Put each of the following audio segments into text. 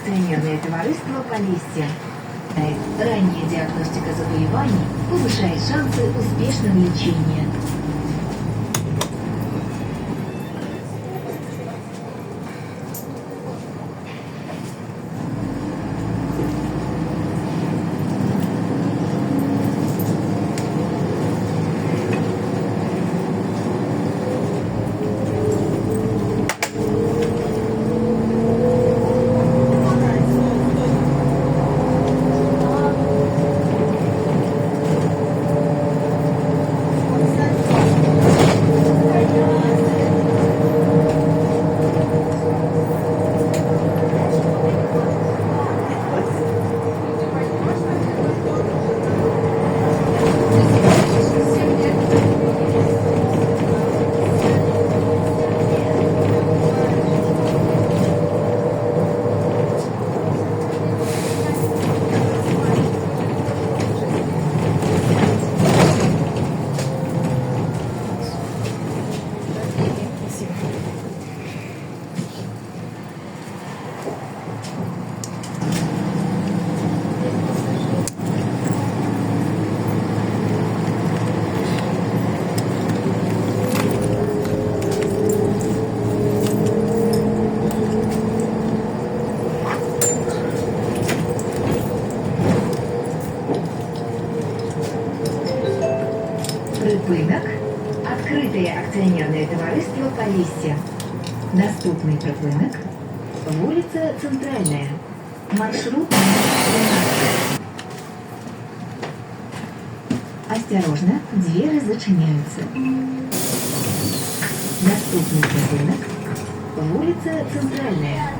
акционерное товариство «Полесье». Ранняя диагностика заболеваний повышает шансы успешного лечения. Припинок. Открытое акционерное товариство «Полесье». Наступный припинок. Улица Центральная. Маршрут номер 13. Осторожно, двери зачиняются. Наступный припинок. Улица Центральная.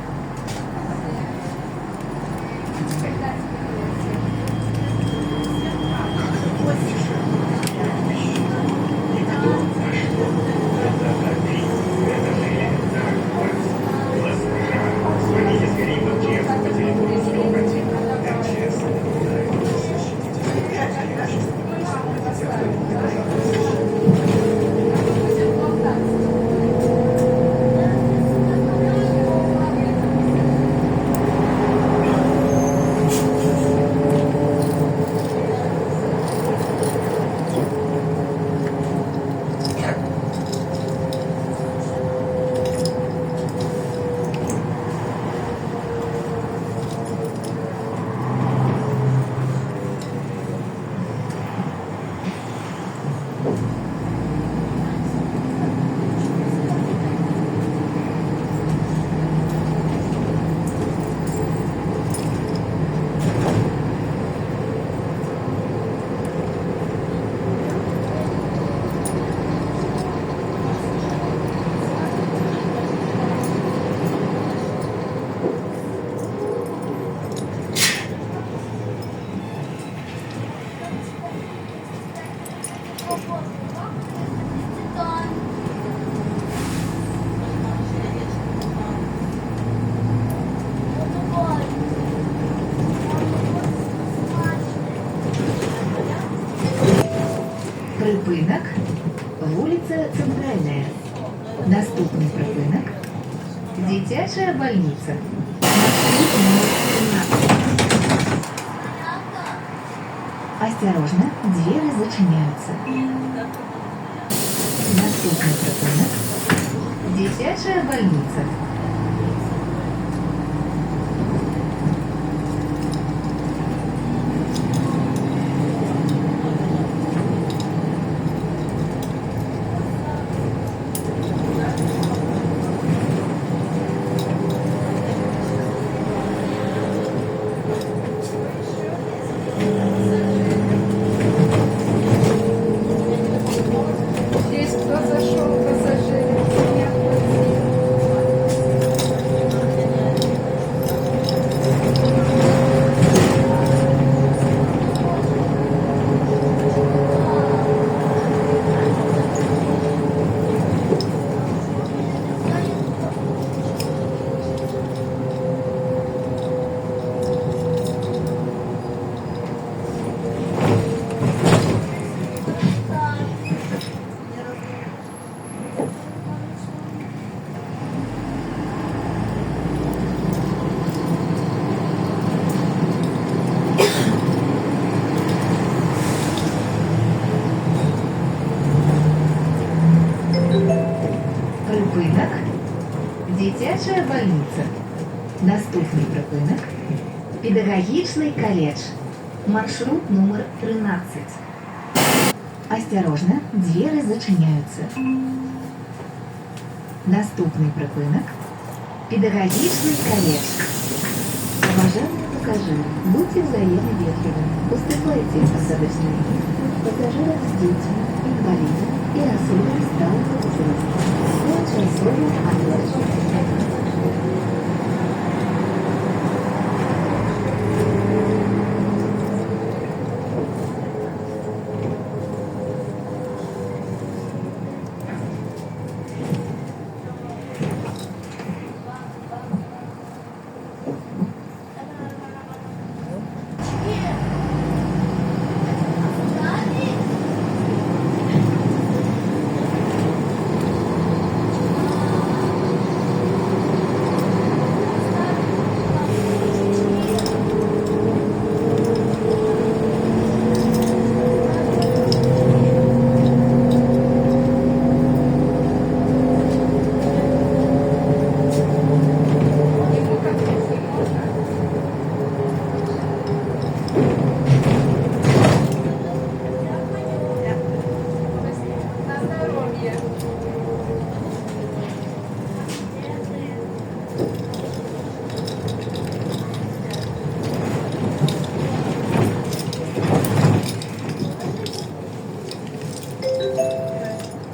Припинок. Улица Центральная. Наступный припинок. Дитячая больница. Маршрут номер 17. Осторожно, двери зачиняются. Наступный припинок. Дитячая больница. Здесь кто зашел, пассажиры? Наступний припинок Педагогічний колледж. Маршрут номер 13. Осторожно, двери зачиняются. Наступний припинок Педагогічний колледж. Уважаемые пассажиры, будьте взаимно вежливыми. Уступайте посадочные места пассажирам с детьми, инвалидам и особо усталым возрастом. Лучше особо отложить.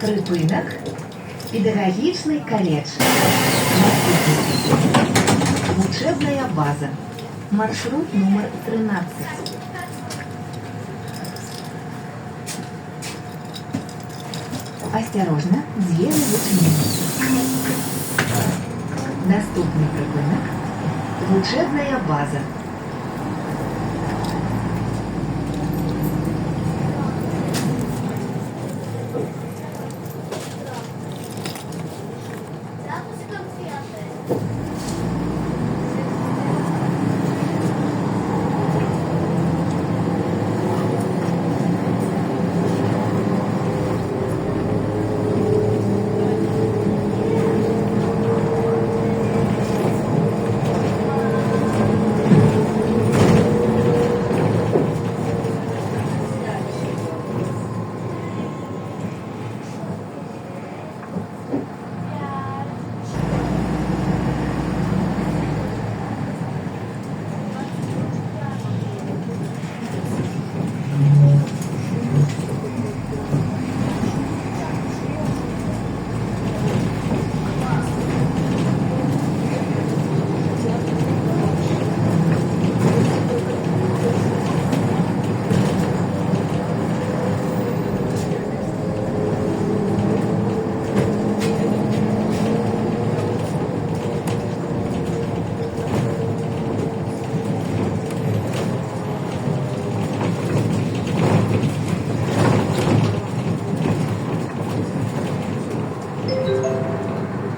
Припинок Педагогічний колледж. Учебная база. Маршрут номер 13. Осторожно, двери зачиняются. Наступний припинок Учебная база.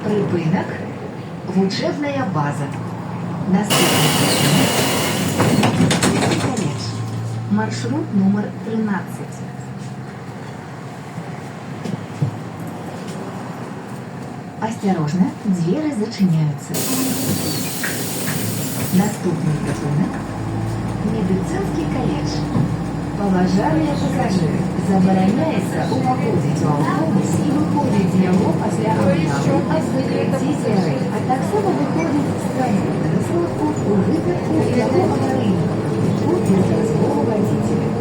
Припинок Учебная база. Наступний припинок колледж. Маршрут номер 13. Осторожно, двери зачиняются. Наступний припинок Медицинский колледж. Уважаемые пассажиры, забороняется уваходить в автобус и выходить з нього після об'яву о закритті двері, а так само виходить з транспортного засобу у випадку його аварійного виходу без дозволу водителя.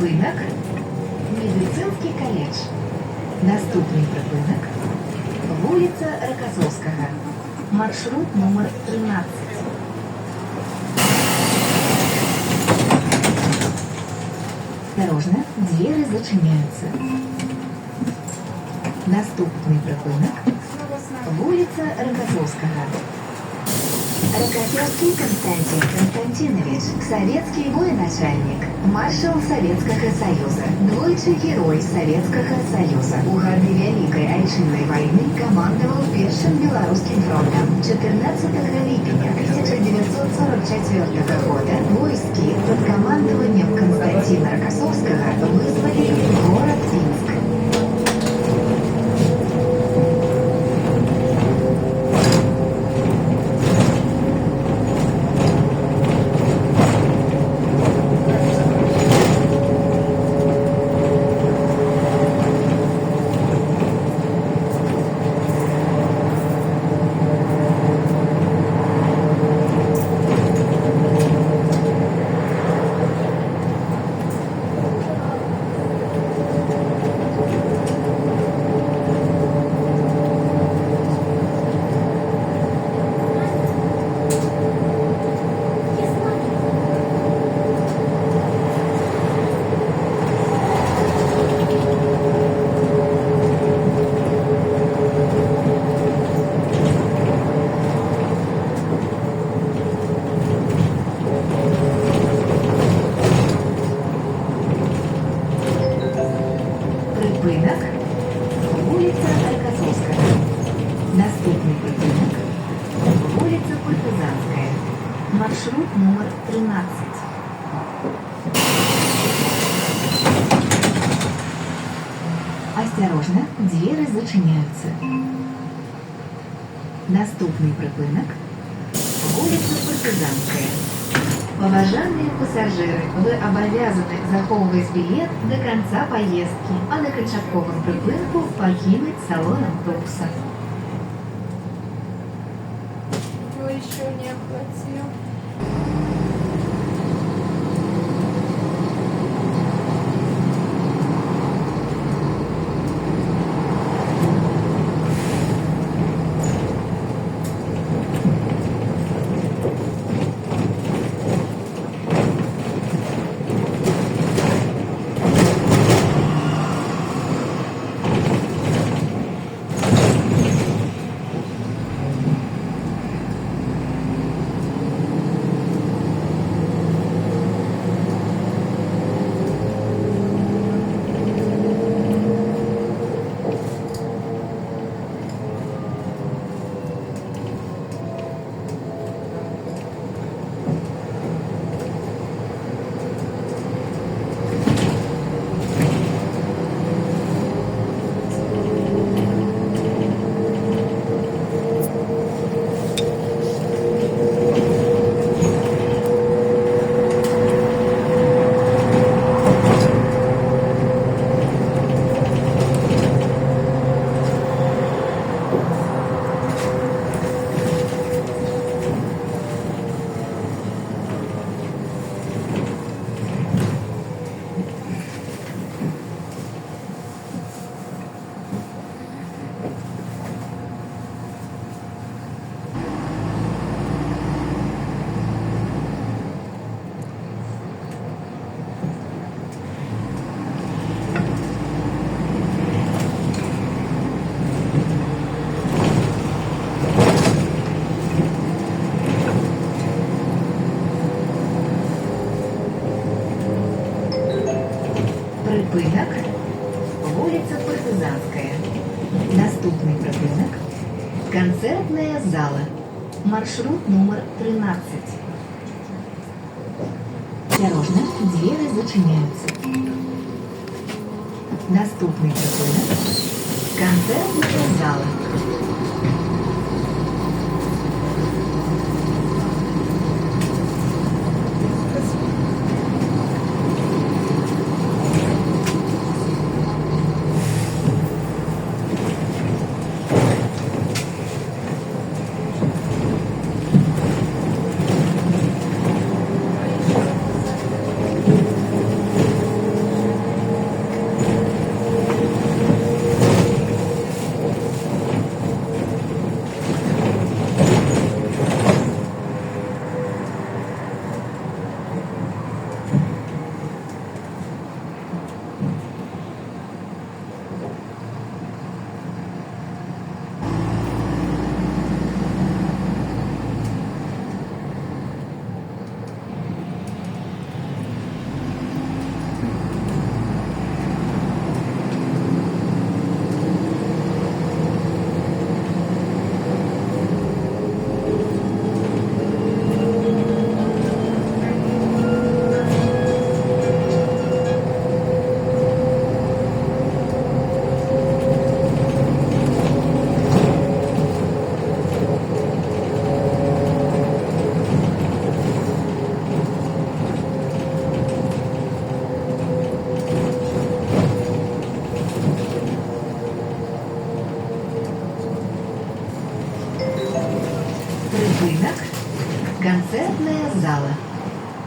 Припинок. Медицинський коледж. Наступний припинок. Вулиця Рокоссовського. Маршрут номер 13. Осторожно, двери зачиняются. Наступный припинок. Вулиця Рокоссовського. Рокоссовский Константин Константинович, советский военачальник, маршал Советского Союза, двойчий герой Советского Союза. У годы Великой Отечественной войны командовал Першим Белорусским фронтом. 14 липня 1944 года войски под командованием Константина Рокоссовского вызвали город Минск. Припинок. Вулиця Рокоссовського. Наступний припинок. Вулиця Партизанська. Маршрут номер 13. Осторожно, двери зачиняются. Наступный припинок. Вулиця Партизанська. Уважаемые пассажиры, вы обязаны заховывать билет до конца поездки, а на канчатковом припинку покинуть салон автобуса. Кто еще не оплатил? Припинок. Вулиця Партизанська. Наступний припинок. Концертная зала. Маршрут номер 13. Осторожно, двери зачиняются. Наступный припинок. Концертная зала.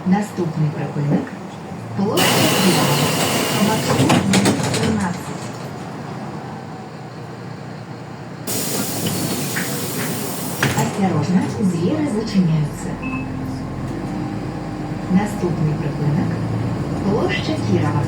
Наступний припинок. Площа Кирова. Маршрут номер 13. Осторожно, двери зачиняются. Наступний припинок. Площа Кирова.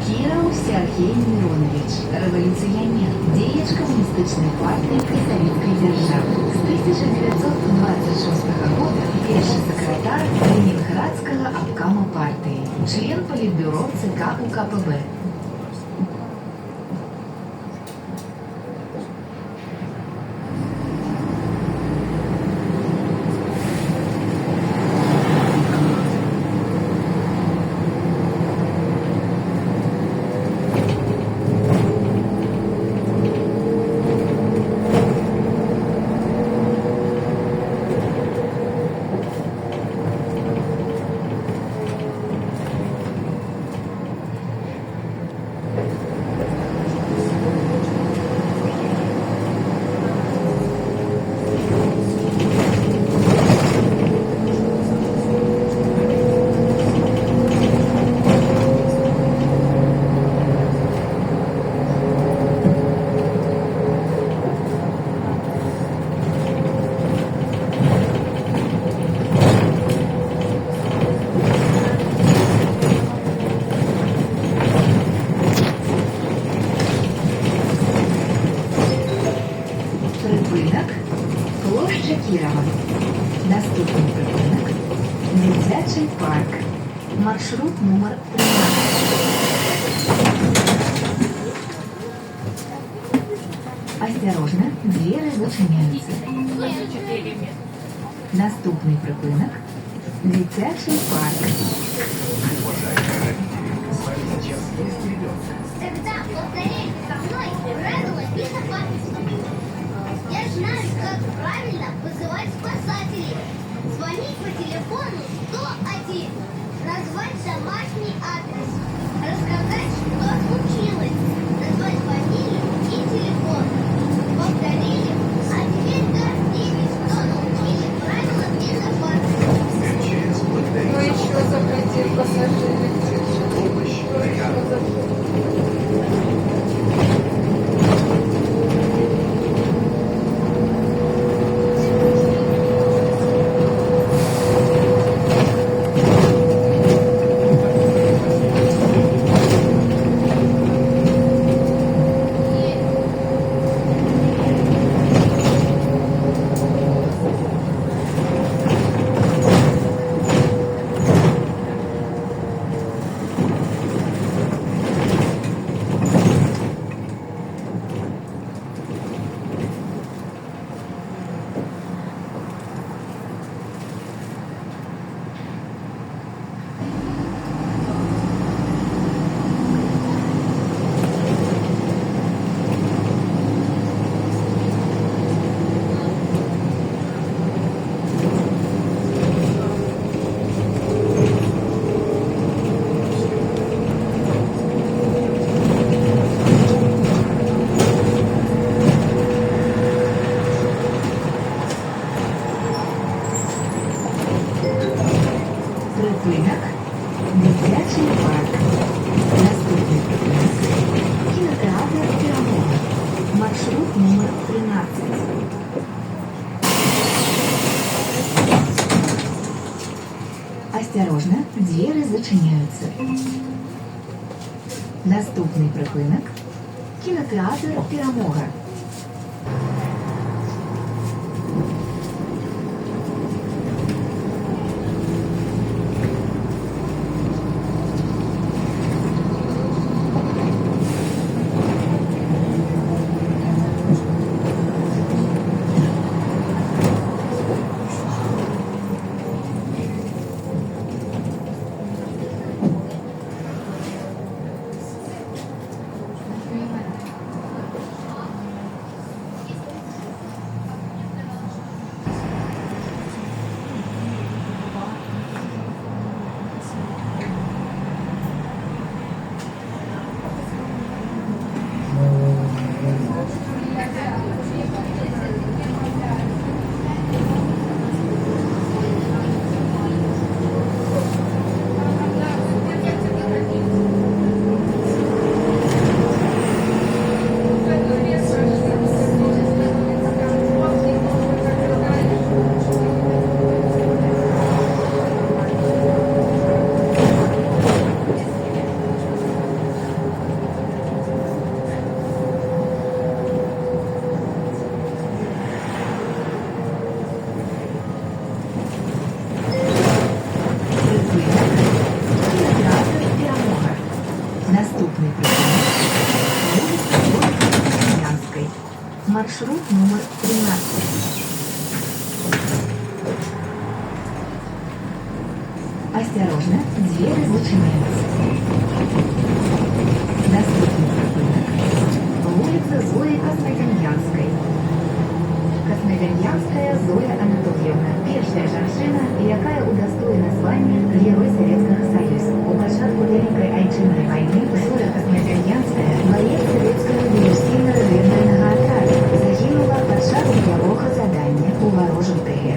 Киров Сергей Миронович, революціонер, діяч комуністичної партії при Советской державі. С 1926 года первый секретарь Ленинградского обкома партии, член Политбюро ЦК УКПБ. Припинок. Площа Кирова. Наступний припинок. Дитячий парк. Маршрут номер 13. Осторожно, двери зачиняются. Наступний припинок. Дитячий парк. Тогда повторяйте со мной правила безопасности. Я знаю, как правильно вызывать спасателей. Звонить по телефону 101. Назвать домашний адрес. Рассказать, что случилось. Назвать фамилию и телефон. Повторили, а теперь гордитесь, что научили правила безопасности. Кто еще запретил пассажиров? Кто еще запретил? Припинок. Дитячий парк. Наступний припинок. Кінотеатр Перемога. Маршрут номер 13. Осторожно, двери зачиняются. Наступний припинок. Кінотеатр Перемога. Маршрут номер 13. Осторожно, двери зачиняются. Доступный припынок. Улица Зои Космодемьянской. Космодемьянская Зоя Анатольевна. Першая жанчына, якая удостоена звання Герой Советского Союза. У початку Великой Отечественной войны Зоя Космодемьянская, боец советского диверсійно-розвідувального отряду, загинула під час бойового завдання у ворожому тилі.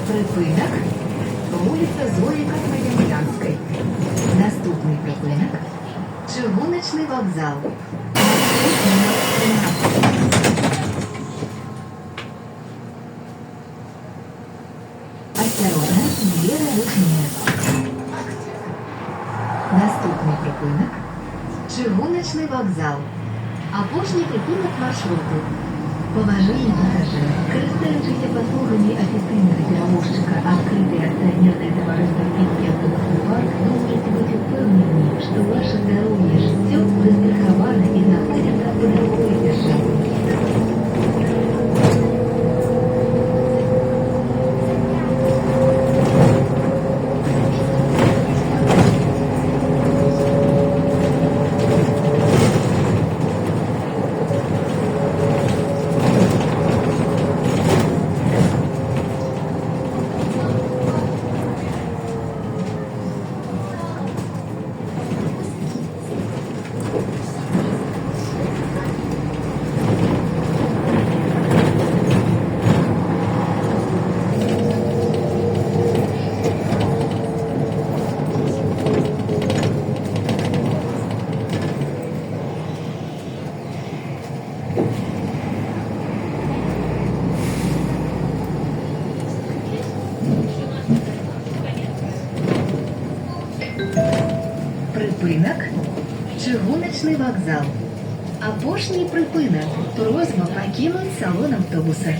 Припинок. Вулиця Зої Космодем'янської. Наступний припинок. Чыгуночный вокзал. Маршрут номер 13. Осторожно, двери ручные. Наступний припинок. Чыгуночный вокзал. Апошній припинок маршруту. Поважання пасажирів, користуючися послугами офіційного перевозчика «Открытое акционерное товариство «Пензенский парк», вы можете быть упевнені, что ваше здоровье и життя застраховано и находится под рукой державы. Припинок. Чыгуночный вокзал. Апошній припинок. Просьба покинуть салон автобуса.